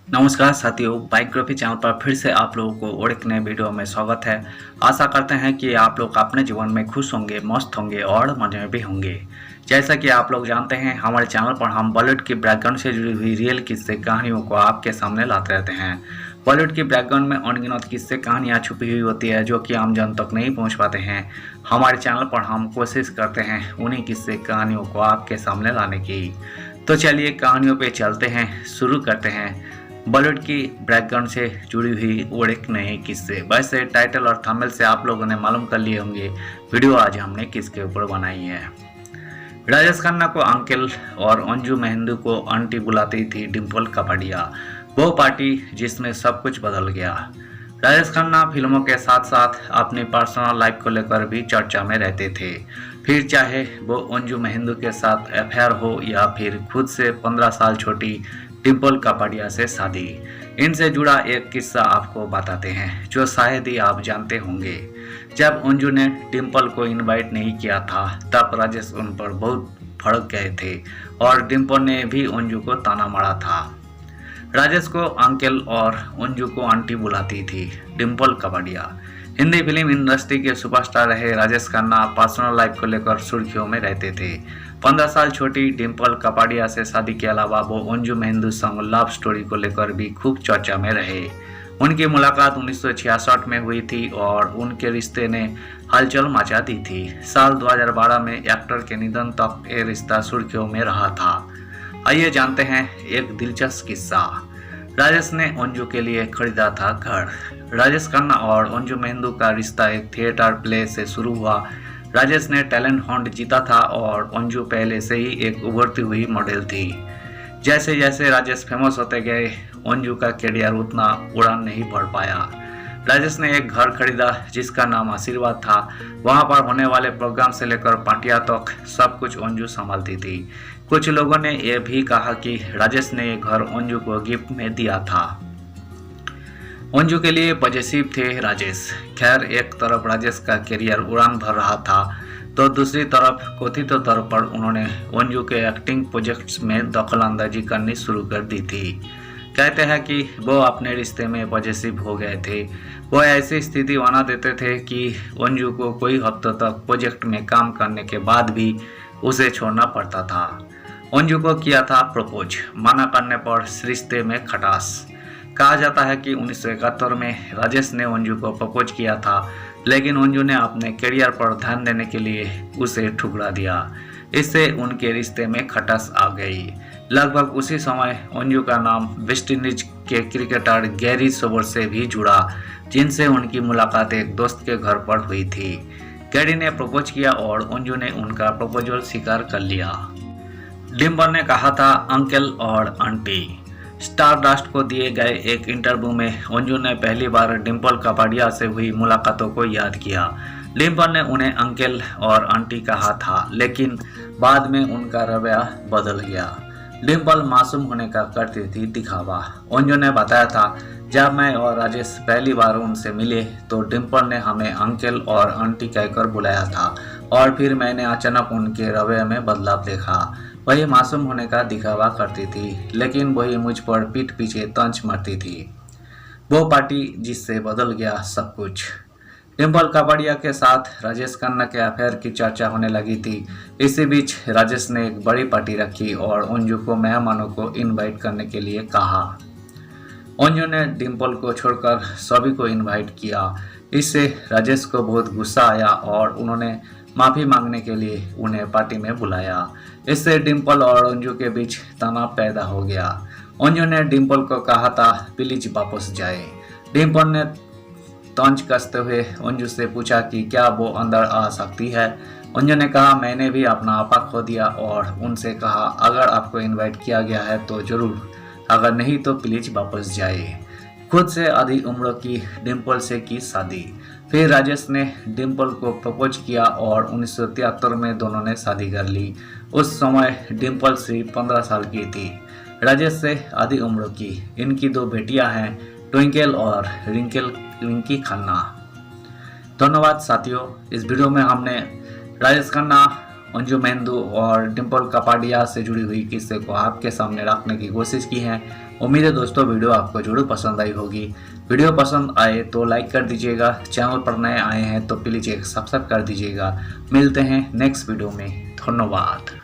नमस्कार साथियों, biography channel पर फिर से आप लोगों को और एक नए वीडियो में स्वागत है। आशा करते हैं कि आप लोग अपने जीवन में खुश होंगे, मस्त होंगे और मजे में भी होंगे। जैसा कि आप लोग जानते हैं, हमारे चैनल पर हम बॉलीवुड की बैकग्राउंड से जुड़ी हुई रियल किस्से कहानियों को आपके सामने लाते रहते हैं। बॉलीवुड की बैकग्राउंड में अनगिनत किस्से कहानियाँ छुपी हुई होती है जो कि आम जन तक नहीं पहुँच पाते हैं। हमारे चैनल पर हम कोशिश करते हैं उन्हीं किस्से कहानियों को आपके सामने लाने की। तो चलिए कहानियों पे चलते हैं, शुरू करते हैं बॉलीवुड की बैकग्राउंड से जुड़ी हुई और एक नए किस्से। वैसे टाइटल और थंबनेल से आप लोगों ने मालूम कर लिए होंगे वीडियो आज हमने किसके ऊपर बनाई है। राजेश खन्ना को अंकल और अंजू मेहंदू को आंटी बुलाती थी डिम्पल कपाड़िया। वो पार्टी जिसमें सब कुछ बदल गया। राजेश खन्ना फिल्मों के साथ साथ अपनी पर्सनल लाइफ को लेकर भी चर्चा में रहते थे। फिर चाहे वो अंजू मेहंदू के साथ अफेयर हो या फिर खुद से 15 साल छोटी डिम्पल कपाड़िया से शादी। इनसे जुड़ा एक किस्सा आपको बताते हैं जो शायद ही आप जानते होंगे। जब अंजू ने डिम्पल को इनवाइट नहीं किया था तब राजेश उन पर बहुत भड़क गए थे और डिम्पल ने भी अंजू को ताना मारा था। राजेश को अंकल और अंजू को आंटी बुलाती थी डिम्पल कपाड़िया। हिंदी फिल्म इंडस्ट्री के सुपरस्टार रहे राजेश खन्ना पर्सनल लाइफ को लेकर सुर्खियों में रहते थे। 15 साल छोटी डिम्पल कपाड़िया से शादी के अलावा वो अंजू मेहंदू संग लव स्टोरी को लेकर भी खूब चर्चा में रहे। उनकी मुलाकात 1966 में हुई थी और उनके रिश्ते ने हलचल मचा दी थी। साल 2012 में एक्टर के निधन तक ये रिश्ता सुर्खियों में रहा था। आइए जानते हैं एक दिलचस्प किस्सा। राजेश ने अंजू के लिए खरीदा था घर। राजेश खन्ना और अंजू मेहंदू का रिश्ता एक थिएटर प्ले से शुरू हुआ। राजेश ने टैलेंट हंट जीता था और अंजू पहले से ही एक उभरती हुई मॉडल थी। जैसे जैसे राजेश फेमस होते गए अंजू का करियर उतना उड़ान नहीं भर पाया। राजेश ने एक घर खरीदा जिसका नाम आशीर्वाद था। वहां पर होने वाले प्रोग्राम से लेकर पार्टियां तक सब कुछ अंजू संभालती थी। कुछ लोगों ने यह भी कहा कि राजेश ने ये घर अंजू को गिफ्ट में दिया था। अंजू के लिए पॉजिटिव थे राजेश। खैर, एक तरफ राजेश का करियर उड़ान भर रहा था तो दूसरी तरफ कथित तौर पर उन्होंने अंजू के एक्टिंग प्रोजेक्ट्स में दखलंदाजी करनी शुरू कर दी थी। कहते हैं कि वो अपने रिश्ते में पॉजिटिव हो गए थे। वो ऐसी स्थिति बना देते थे कि अंजू को कोई हफ्तों तक प्रोजेक्ट में काम करने के बाद भी उसे छोड़ना पड़ता था। अंजू को किया था प्रपोज, मना करने पर रिश्ते में खटास। कहा जाता है कि 1971 में राजेश ने अंजू को प्रपोज किया था, लेकिन अंजू ने अपने करियर पर ध्यान देने के लिए उसे ठुकरा दिया। इससे उनके रिश्ते में खटास आ गई। लगभग उसी समय अंजू का नाम वेस्ट इंडीज के क्रिकेटर गैरी सोबर से भी जुड़ा, जिनसे उनकी मुलाकात एक दोस्त के घर पर हुई थी। गैरी ने प्रपोज किया और अंजू ने उनका प्रपोजल स्वीकार कर लिया। डिम्पल ने कहा था अंकल और आंटी। स्टारडस्ट को दिए गए एक इंटरव्यू में अंजू ने पहली बार डिम्पल कपाड़िया से हुई मुलाकातों को याद किया। डिम्पल ने उन्हें अंकल और आंटी कहा था, लेकिन बाद में उनका रवैया बदल गया। डिम्पल मासूम होने का करती थी दिखावा। अंजू ने बताया था, जब मैं और राजेश पहली बार उनसे मिले तो डिम्पल ने हमें अंकल और आंटी कहकर बुलाया था और फिर मैंने अचानक उनके रवैये में बदलाव देखा। वही मासूम होने का दिखावा करती थी, लेकिन वही मुझ पर पीठ पीछे तंज मारती थी। वो पार्टी जिससे बदल गया सब कुछ। डिम्पल कपाड़िया के साथ राजेश खन्ना के अफेयर की चर्चा होने लगी थी। इसी बीच राजेश ने एक बड़ी पार्टी रखी और अंजू को मेहमानों को इनवाइट करने के लिए कहा। अंजू ने डिम्पल को छोड़कर सभी को इनवाइट किया। इससे राजेश को बहुत गुस्सा आया और उन्होंने माफ़ी मांगने के लिए उन्हें पार्टी में बुलाया। इससे डिम्पल और अंजू के बीच तनाव पैदा हो गया। अंजू ने डिम्पल को कहा था प्लीज वापस जाए। डिम्पल ने तंज कसते हुए अंजू से पूछा कि क्या वो अंदर आ सकती है। अंजू ने कहा मैंने भी अपना आपा खो दिया और उनसे कहा अगर आपको इनवाइट किया गया है तो जरूर, अगर नहीं तो प्लीज वापस जाए। खुद से आधी उम्र की डिम्पल से की शादी। फिर राजेश ने डिम्पल को प्रपोज किया और 1973 में दोनों ने शादी कर ली। उस समय डिम्पल सिर्फ 15 साल की थी, राजेश से आधी उम्र की। इनकी दो बेटियां हैं, ट्विंकल और रिंकी खन्ना। धन्यवाद साथियों, इस वीडियो में हमने राजेश खन्ना, अंजू मेहंदू और डिम्पल कपाड़िया से जुड़ी हुई किस्से को आपके सामने रखने की कोशिश की है। उम्मीद है दोस्तों वीडियो आपको जरूर पसंद आई होगी। वीडियो पसंद आए तो लाइक कर दीजिएगा, चैनल पर नए आए हैं तो प्लीज़ एक सब्सक्राइब कर दीजिएगा। मिलते हैं नेक्स्ट वीडियो में, धन्यवाद।